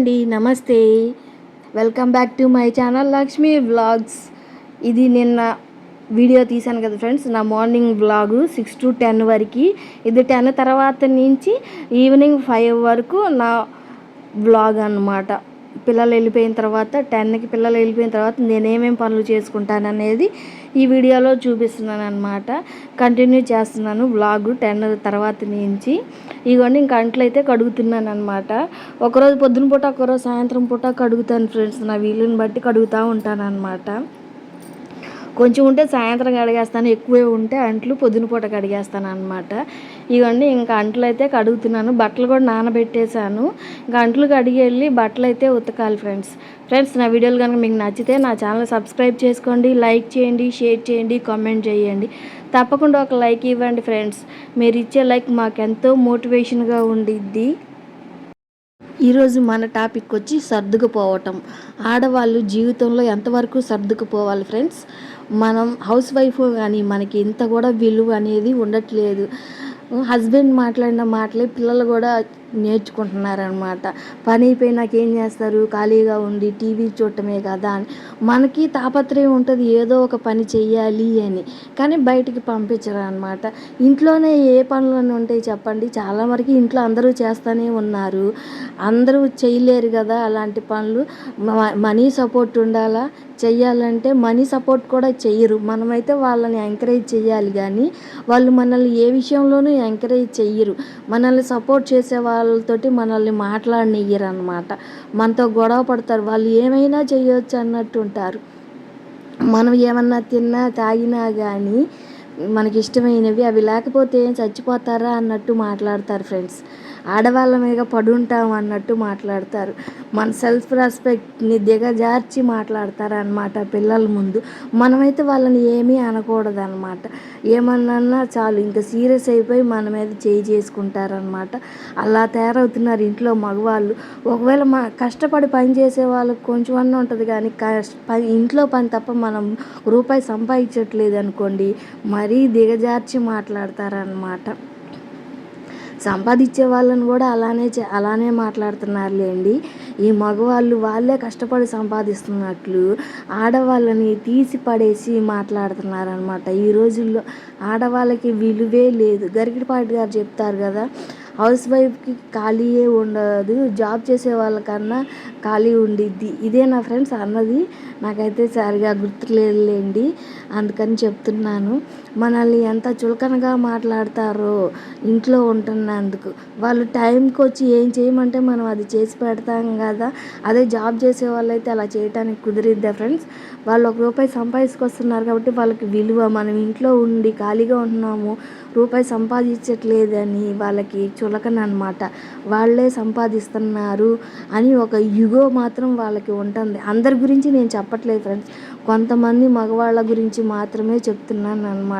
అండి, నమస్తే. Welcome back to my channel Lakshmi vlogs. ఇది నిన్న వీడియో తీశాను కదా ఫ్రెండ్స్, నా మార్నింగ్ వ్లాగు 6 to 10 వరకు. ఇది 10 తర్వాత నుంచి ఈవినింగ్ 5 వరకు నా వ్లాగ్ అన్నమాట. పిల్లలు వెళ్ళిపోయిన తర్వాత 10కి పిల్లలు వెళ్ళిపోయిన తర్వాత నేనేమేమి పనులు చేసుకుంటాను అనేది ఈ వీడియోలో చూపిస్తున్నాను అనమాట. కంటిన్యూ చేస్తున్నాను వ్లాగు 10 తర్వాత నుంచి. ఇవన్నీ ఇంక అంట్లు అయితే కడుగుతున్నాను అనమాట. ఒకరోజు పొద్దున పూట, ఒకరోజు సాయంత్రం పూట కడుగుతాను ఫ్రెండ్స్. నా వీలుని బట్టి కడుగుతూ ఉంటాను అనమాట. కొంచెం ఉంటే సాయంత్రం కడిగేస్తాను, ఎక్కువే ఉంటే అంట్లు పొద్దున పూట కడిగేస్తాను అనమాట. ఇవన్నీ ఇంకా అంట్లు అయితే కడుగుతున్నాను. బట్టలు కూడా నానబెట్టేశాను. ఇంకా అంట్లు కడిగి వెళ్ళి బట్టలు అయితే ఉతకాలి ఫ్రెండ్స్. నా వీడియోలు కనుక మీకు నచ్చితే నా ఛానల్ సబ్స్క్రైబ్ చేసుకోండి, లైక్ చేయండి, షేర్ చేయండి, కామెంట్ చేయండి. తప్పకుండా ఒక లైక్ ఇవ్వండి ఫ్రెండ్స్. మీరు ఇచ్చే లైక్ మాకెంతో మోటివేషన్గా ఉండిద్ది. ఈరోజు మన టాపిక్ వచ్చి సర్దుకుపోవటం. ఆడవాళ్ళు జీవితంలో ఎంతవరకు సర్దుకుపోవాలి ఫ్రెండ్స్. మనం హౌస్ వైఫ్ కానీ మనకి ఇంత కూడా విలువ అనేది ఉండట్లేదు. హస్బెండ్ మాట్లాడిన మాటలే పిల్లలు కూడా నేర్చుకుంటున్నారనమాట. పని అయిపోయినాక ఏం చేస్తారు, ఖాళీగా ఉండి టీవీ చూడటమే కదా అని. మనకి తాపత్రయం ఉంటుంది ఏదో ఒక పని చెయ్యాలి అని, కానీ బయటికి పంపించరు అనమాట. ఇంట్లోనే ఏ పనులు ఉంటాయి చెప్పండి. చాలా వరకు ఇంట్లో అందరూ చేస్తూనే ఉన్నారు. అందరూ చేయలేరు కదా అలాంటి పనులు. మనీ సపోర్ట్ ఉండాలా, చెయ్యాలంటే మనీ సపోర్ట్ కూడా చెయ్యరు. మనమైతే వాళ్ళని ఎంకరేజ్ చెయ్యాలి, కానీ వాళ్ళు మనల్ని ఏ విషయంలోనూ ఎంకరేజ్ చెయ్యరు. మనల్ని సపోర్ట్ చేసే వాళ్ళతోటి మనల్ని మాట్లాడనియ్యరు అనమాట. మనతో గొడవ పడతారు. వాళ్ళు ఏమైనా చెయ్యొచ్చు అన్నట్టు ఉంటారు. మనం ఏమన్నా తిన్నా తాగినా కానీ మనకి ఇష్టమైనవి అవి లేకపోతే చచ్చిపోతారా అన్నట్టు మాట్లాడతారు ఫ్రెండ్స్. ఆడవాళ్ళ మీద పడుంటాం అన్నట్టు మాట్లాడతారు. మన సెల్ఫ్ రెస్పెక్ట్ని దిగజార్చి మాట్లాడతారు అనమాట పిల్లల ముందు. మనమైతే వాళ్ళని ఏమీ అనకూడదు అనమాట. ఏమన్నా చాలు ఇంకా సీరియస్ అయిపోయి మన మీద చేసుకుంటారనమాట. అలా తయారవుతున్నారు ఇంట్లో మగవాళ్ళు. ఒకవేళ కష్టపడి పని చేసే వాళ్ళకి కొంచెం అన్న ఉంటుంది, కానీ ఇంట్లో పని తప్ప మనం రూపాయి సంపాదించట్లేదు అనుకోండి, మరీ దిగజార్చి మాట్లాడతారనమాట. సంపాదించే వాళ్ళని కూడా అలానే మాట్లాడుతున్నారులేండి. ఈ మగవాళ్ళు వాళ్ళే కష్టపడి సంపాదిస్తున్నట్లు ఆడవాళ్ళని తీసి పడేసి మాట్లాడుతున్నారనమాట. ఈ రోజుల్లో ఆడవాళ్ళకి విలువే లేదు. గరికపాటి గారు చెప్తారు కదా, హౌస్ వైఫ్కి ఖాళీయే ఉండదు, జాబ్ చేసే వాళ్ళకన్నా ఖాళీ ఉండిద్ది. ఇదే నా ఫ్రెండ్స్ అన్నది. నాకైతే సరిగా గుర్తులేదులేండి, అందుకని చెప్తున్నాను. మనల్ని ఎంత చులకనగా మాట్లాడతారో ఇంట్లో ఉంటున్నందుకు. వాళ్ళు టైంకి వచ్చి ఏం చేయమంటే మనం అది చేసి పెడతాం కదా. అదే జాబ్ చేసే వాళ్ళు అయితే అలా చేయడానికి కుదిరిద్దా ఫ్రెండ్స్. వాళ్ళు ₹1 సంపాదించుకొస్తున్నారు కాబట్టి వాళ్ళకి విలువ. మనం ఇంట్లో ఉండి ఖాళీగా ఉంటున్నాము, రూపాయి సంపాదించట్లేదని వాళ్ళకి చులకన అనమాట. వాళ్ళే సంపాదిస్తున్నారు అని ఒక యుగో మాత్రం వాళ్ళకి ఉంటుంది. అందరి గురించి నేను చెప్పట్లేదు ఫ్రెండ్స్, కొంతమంది మగవాళ్ళ గురించి మాత్రమే చెప్తున్నాను అనమాట.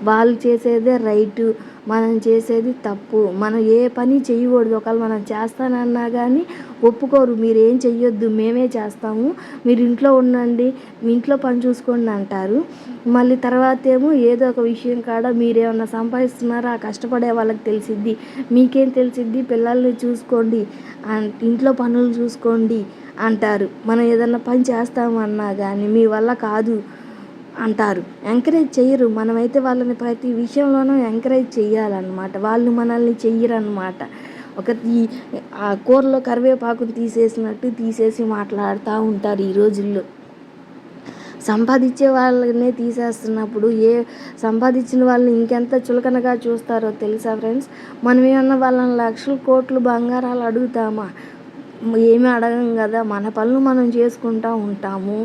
వాళ్ళు చేసేదే రైటు, మనం చేసేది తప్పు. మనం ఏ పని చేయకూడదు. ఒకవేళ మనం చేస్తానన్నా కానీ ఒప్పుకోరు. మీరు ఏం చెయ్యొద్దు, మేమే చేస్తాము, మీరు ఇంట్లో ఉండండి, మీ ఇంట్లో పని చూసుకోండి అంటారు. మళ్ళీ తర్వాత ఏమో ఏదో ఒక విషయం కాడ మీరేమన్నా సంపాదిస్తున్నారా కష్టపడే వాళ్ళకి తెలిసిద్ది, మీకేం తెలిసిద్ది, పిల్లల్ని చూసుకోండి, ఇంట్లో పనులు చూసుకోండి అంటారు. మనం ఏదన్నా పని చేస్తామన్నా కానీ మీ వల్ల కాదు అంటారు. ఎంకరేజ్ చెయ్యరు. మనమైతే వాళ్ళని ప్రతి విషయంలోనూ ఎంకరేజ్ చెయ్యాలన్నమాట. వాళ్ళు మనల్ని చెయ్యరన్నమాట. ఆ కూరలో కరివేపాకుని తీసేసినట్టు తీసేసి మాట్లాడుతూ ఉంటారు ఈ రోజుల్లో. సంపాదించే వాళ్ళనే తీసేస్తున్నప్పుడు సంపాదించిన వాళ్ళని ఇంకెంత చులకనగా చూస్తారో తెలుసా ఫ్రెండ్స్. మనం ఏమన్నా వాళ్ళని లక్షలు కోట్లు బంగారాలు అడుగుతామా? ఏమీ అడగం కదా. మన పనులు మనం చేసుకుంటూ ఉంటాము.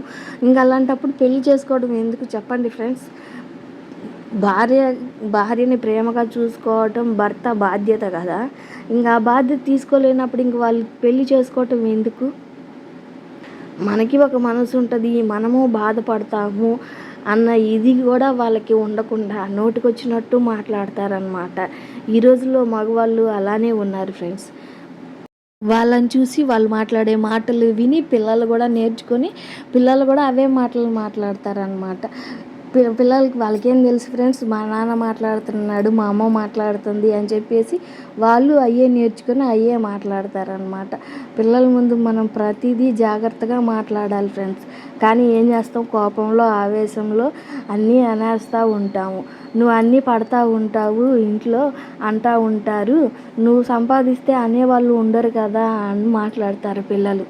ఇంకా అలాంటప్పుడు పెళ్లి చేసుకోవడం ఎందుకు చెప్పండి ఫ్రెండ్స్. భార్యని ప్రేమగా చూసుకోవటం భర్త బాధ్యత కదా. ఇంకా ఆ బాధ్యత తీసుకోలేనప్పుడు ఇంక వాళ్ళు పెళ్లి చేసుకోవటం ఎందుకు. మనకి ఒక మనసు ఉంటుంది, మనము బాధపడతాము అన్న ఇది కూడా వాళ్ళకి ఉండకుండా నోటికొచ్చినట్టు మాట్లాడతారనమాట. ఈ రోజుల్లో మగవాళ్ళు అలానే ఉన్నారు ఫ్రెండ్స్. వాళ్ళని చూసి వాళ్ళు మాట్లాడే మాటలు విని పిల్లలు కూడా నేర్చుకొని పిల్లలు కూడా అవే మాటలు మాట్లాడతారనమాట. పిల్లలకి వాళ్ళకేం తెలుసు ఫ్రెండ్స్, మా నాన్న మాట్లాడుతున్నాడు, మా అమ్మ మాట్లాడుతుంది అని చెప్పేసి వాళ్ళు అయ్యే నేర్చుకొని అయ్యే మాట్లాడతారనమాట. పిల్లల ముందు మనం ప్రతిదీ జాగ్రత్తగా మాట్లాడాలి ఫ్రెండ్స్. కానీ ఏం చేస్తాం, కోపంలో ఆవేశంలో అన్నీ అనేస్తూ ఉంటాము. నువ్వు అన్నీ పడతా ఉంటావు ఇంట్లో, అంటూ ఉంటారు, నువ్వు సంపాదిస్తే అనేవాళ్ళు ఉండరు కదా అని మాట్లాడతారు పిల్లలు.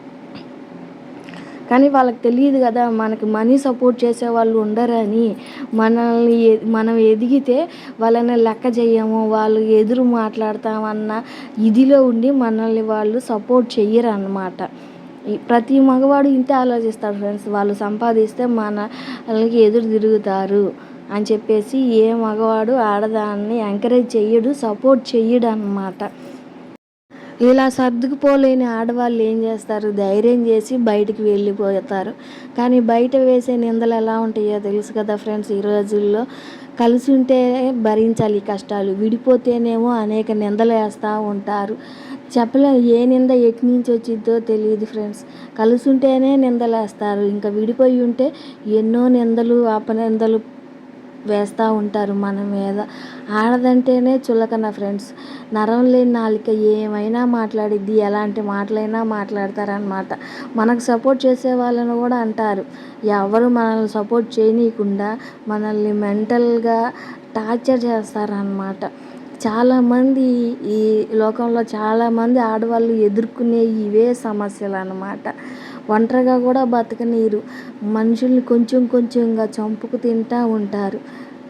కానీ వాళ్ళకి తెలియదు కదా, మనకి మనీ సపోర్ట్ చేసేవాళ్ళు ఉండరని. మనం ఎదిగితే వాళ్ళని లెక్క చేయము, వాళ్ళు ఎదురు మాట్లాడతామన్న ఇదిలో ఉండి మనల్ని వాళ్ళు సపోర్ట్ చెయ్యరు అన్నమాట. ప్రతి మగవాడు ఇంతే ఆలోచిస్తాడు ఫ్రెండ్స్. వాళ్ళు సంపాదిస్తే వాళ్ళకి ఎదురు తిరుగుతారు అని చెప్పేసి ఏ మగవాడు ఆడదాన్ని ఎంకరేజ్ చెయ్యడు, సపోర్ట్ చెయ్యడు అన్నమాట. ఇలా సర్దుకుపోలేని ఆడవాళ్ళు ఏం చేస్తారు, ధైర్యం చేసి బయటికి వెళ్ళిపోతారు. కానీ బయట వేసే నిందలు ఎలా ఉంటాయో తెలుసు కదా ఫ్రెండ్స్. ఈ రోజుల్లో కలిసి ఉంటే భరించాలి కష్టాలు, విడిపోతేనేమో అనేక నిందలు వేస్తూ ఉంటారు. చెప్పలేము ఏ నింద ఎటు నుంచి వచ్చిద్దో తెలియదు ఫ్రెండ్స్. కలిసి ఉంటేనే నిందలు వేస్తారు, ఇంకా విడిపోయి ఉంటే ఎన్నో నిందలు అపనిందలు వేస్తూ ఉంటారు మన మీద. ఆడదంటేనే చులకన ఫ్రెండ్స్. నరం లేని నాలుక ఏమైనా మాట్లాడిద్ది, ఎలాంటి మాటలైనా మాట్లాడతారనమాట. మనకు సపోర్ట్ చేసే వాళ్ళని కూడా అంటారు. ఎవరు మనల్ని సపోర్ట్ చేయనీయకుండా మనల్ని మెంటల్గా టార్చర్ చేస్తారనమాట. చాలామంది ఈ లోకంలో చాలామంది ఆడవాళ్ళు ఎదుర్కొనే ఇవే సమస్యలు అన్నమాట. ఒంటరిగా కూడా బతకనీరు, మనుషుల్ని కొంచెం కొంచెంగా చంపుకు తింటూ ఉంటారు.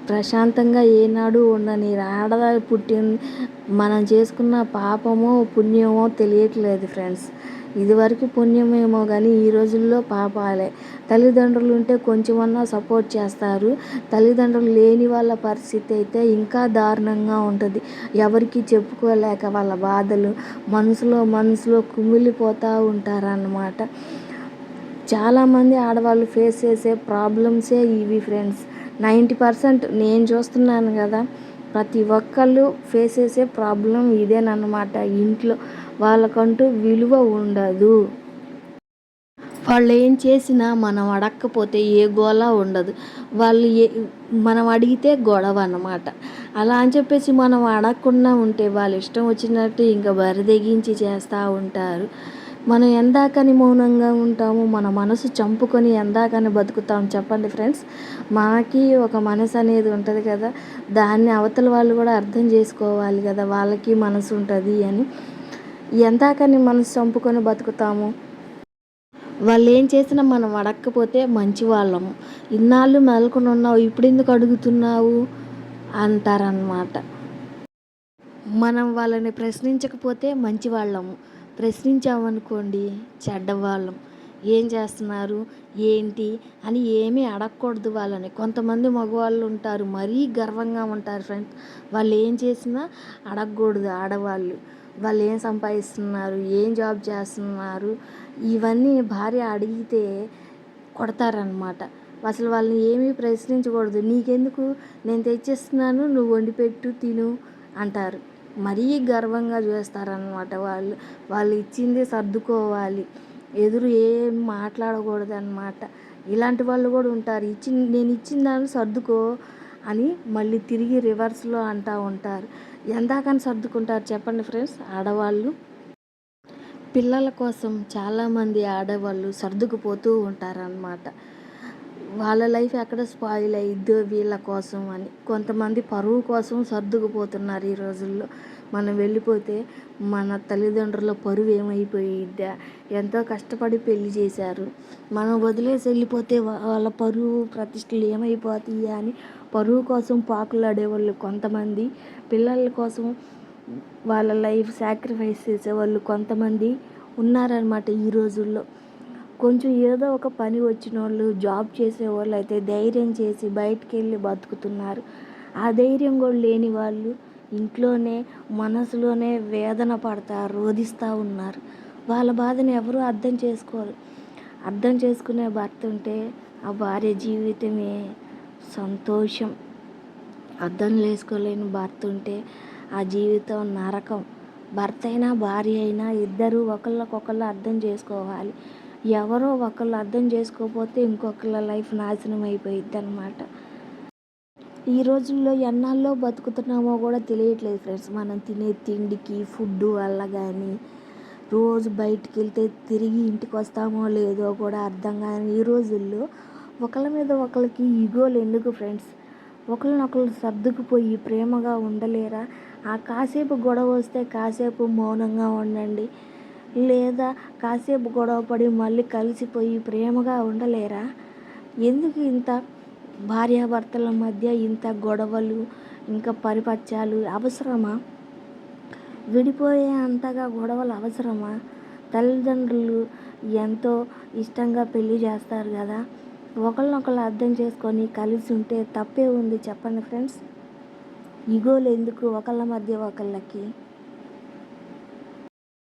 ప్రశాంతంగా ఏనాడు ఉండనీరు. ఆడదాన్ని పుట్టింది మనం చేసుకున్న పాపమో పుణ్యమో తెలియట్లేదు ఫ్రెండ్స్. ఇదివరకు పుణ్యమేమో కానీ ఈ రోజుల్లో పాపాలే. తల్లిదండ్రులు ఉంటే కొంచెమన్నా సపోర్ట్ చేస్తారు. తల్లిదండ్రులు లేని వాళ్ళ పరిస్థితి అయితే ఇంకా దారుణంగా ఉంటుంది. ఎవరికి చెప్పుకోలేక వాళ్ళ బాధలు మనసులో కుమిలిపోతూ ఉంటారన్నమాట. చాలామంది ఆడవాళ్ళు ఫేస్ చేసే ప్రాబ్లమ్సే ఇవి ఫ్రెండ్స్. 90% నేను చూస్తున్నాను కదా, ప్రతి ఒక్కళ్ళు ఫేస్ చేసే ప్రాబ్లం ఇదేనన్నమాట. ఇంట్లో వాళ్ళకంటూ విలువ ఉండదు. వాళ్ళు ఏం చేసినా మనం అడగకపోతే ఏ గోల ఉండదు. వాళ్ళు మనం అడిగితే గొడవ అన్నమాట. అలా అని చెప్పేసి మనం అడగకుండా ఉంటే వాళ్ళు ఇష్టం వచ్చినట్టు ఇంకా బరిదెగించి చేస్తూ ఉంటారు. మనం ఎందాకని మౌనంగా ఉంటాము, మన మనసు చంపుకొని ఎందాకని బతుకుతాం చెప్పండి ఫ్రెండ్స్. మనకి ఒక మనసు అనేది ఉంటుంది కదా, దాన్ని అవతల వాళ్ళు కూడా అర్థం చేసుకోవాలి కదా, వాళ్ళకి మనసు ఉంటుంది అని. ఎందాకని మనసు చంపుకొని బతుకుతాము. వాళ్ళు ఏం చేసినా మనం అడగకపోతే మంచి వాళ్ళము. ఇన్నాళ్ళు మెలకొని ఉన్నావు, ఇప్పుడు ఎందుకు అడుగుతున్నావు అంటారనమాట. మనం వాళ్ళని ప్రశ్నించకపోతే మంచి వాళ్ళము, ప్రశ్నించామనుకోండి చెడ్డవాళ్ళం. ఏం చేస్తున్నారు ఏంటి అని ఏమీ అడగకూడదు వాళ్ళని. కొంతమంది మగవాళ్ళు ఉంటారు, మరీ గర్వంగా ఉంటారు ఫ్రెండ్స్. వాళ్ళు ఏం చేసినా అడగకూడదు ఆడవాళ్ళు. వాళ్ళు ఏం సంపాదిస్తున్నారు, ఏం జాబ్ చేస్తున్నారు, ఇవన్నీ భార్య అడిగితే కొడతారనమాట. అసలు వాళ్ళని ఏమీ ప్రశ్నించకూడదు. నీకెందుకు, నేను తెచ్చిస్తున్నాను, నువ్వు వండిపెట్టు తిను అంటారు. మరీ గర్వంగా చేస్తారనమాట. వాళ్ళు ఇచ్చింది సర్దుకోవాలి, ఎదురు ఏం మాట్లాడకూడదు అనమాట. ఇలాంటి వాళ్ళు కూడా ఉంటారు. నేను ఇచ్చిన దాన్ని సర్దుకో అని మళ్ళీ తిరిగి రివర్స్లో అంటూ ఉంటారు. ఎందాకని సర్దుకుంటారు చెప్పండి ఫ్రెండ్స్ ఆడవాళ్ళు. పిల్లల కోసం చాలామంది ఆడవాళ్ళు సర్దుకుపోతూ ఉంటారనమాట. వాళ్ళ లైఫ్ ఎక్కడ స్పాయిల్ అయ్యిద్దో వీళ్ళ కోసం అని. కొంతమంది పరువు కోసం సర్దుకుపోతున్నారు ఈ రోజుల్లో. మనం వెళ్ళిపోతే మన తల్లిదండ్రుల పరువు ఏమైపోయిద్దా, ఎంతో కష్టపడి పెళ్లి చేశారు, మనం వదిలేసి వెళ్ళిపోతే వాళ్ళ పరువు ప్రతిష్టలు ఏమైపోతాయి అని పరువు కోసం పాకులాడేవాళ్ళు కొంతమంది. పిల్లల కోసం వాళ్ళ లైఫ్ సాక్రిఫైస్ చేసేవాళ్ళు కొంతమంది ఉన్నారనమాట ఈ రోజుల్లో. కొంచెం ఏదో ఒక పని వచ్చిన వాళ్ళు, జాబ్ చేసేవాళ్ళు అయితే ధైర్యం చేసి బయటికి వెళ్ళి బతుకుతున్నారు. ఆ ధైర్యం కూడా లేని వాళ్ళు ఇంట్లోనే మనసులోనే వేదన పడతారు, రోధిస్తూ ఉన్నారు. వాళ్ళ బాధను ఎవరూ అర్థం చేసుకోరు. అర్థం చేసుకునే భర్త ఉంటే ఆ భార్య జీవితమే సంతోషం. అర్థం చేసుకోలేని భర్త ఉంటే ఆ జీవితం నరకం. భర్త అయినా భార్య అయినా ఇద్దరు ఒకళ్ళకొకళ్ళు అర్థం చేసుకోవాలి. ఎవరో ఒకళ్ళు అర్థం చేసుకోకపోతే ఇంకొకళ్ళ లైఫ్ నాశనం అయిపోయిద్ది అనమాట. ఈ రోజుల్లో ఎన్నాళ్ళలో బతుకుతున్నామో కూడా తెలియట్లేదు ఫ్రెండ్స్. మనం తినే తిండికి ఫుడ్ వల్ల కానీ, రోజు బయటికి వెళ్తే తిరిగి ఇంటికి వస్తామో లేదో కూడా అర్థం కాని ఈ రోజుల్లో ఒకళ్ళ మీద ఒకరికి ఈగోలు ఎందుకు ఫ్రెండ్స్? ఒకరినొకరు సర్దుకుపోయి ప్రేమగా ఉండలేరా? ఆ కాసేపు గొడవ వస్తే కాసేపు మౌనంగా ఉండండి, లేదా కాసేపు గొడవ పడి మళ్ళీ కలిసిపోయి ప్రేమగా ఉండలేరా? ఎందుకు ఇంత భార్యాభర్తల మధ్య ఇంత గొడవలు, ఇంకా పరిపత్యాలు అవసరమా? విడిపోయే అంతగా గొడవలు అవసరమా? తల్లిదండ్రులు ఎంతో ఇష్టంగా పెళ్లి చేస్తారు కదా, ఒకరినొకరు అర్థం చేసుకొని కలిసి ఉంటే తప్పే ఉంది చెప్పండి ఫ్రెండ్స్. ఈగోలు ఎందుకు ఒకళ్ళ మధ్య ఒకళ్ళకి?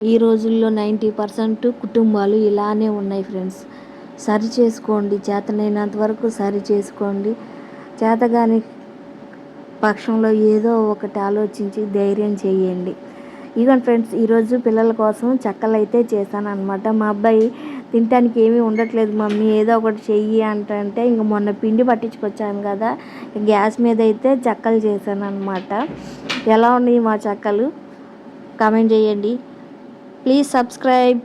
ఈ రోజుల్లో 90% కుటుంబాలు ఇలానే ఉన్నాయి ఫ్రెండ్స్. సరి చేసుకోండి, చేతనైనంత వరకు సరి చేసుకోండి. చేతగాని పక్షంలో ఏదో ఒకటి ఆలోచించి ధైర్యం చేయండి. ఇదిగోండి ఫ్రెండ్స్, ఈరోజు పిల్లల కోసం చెక్కలు అయితే చేశాను అనమాట. మా అబ్బాయి తినటానికి ఏమీ ఉండట్లేదు మమ్మీ ఏదో ఒకటి చెయ్యి అంటే ఇంక మొన్న పిండి పట్టించుకొచ్చాను కదా, గ్యాస్ మీద అయితే చెక్కలు చేశాను అనమాట. ఎలా ఉన్నాయి మా చెక్కలు? కామెంట్ చేయండి. Please subscribe.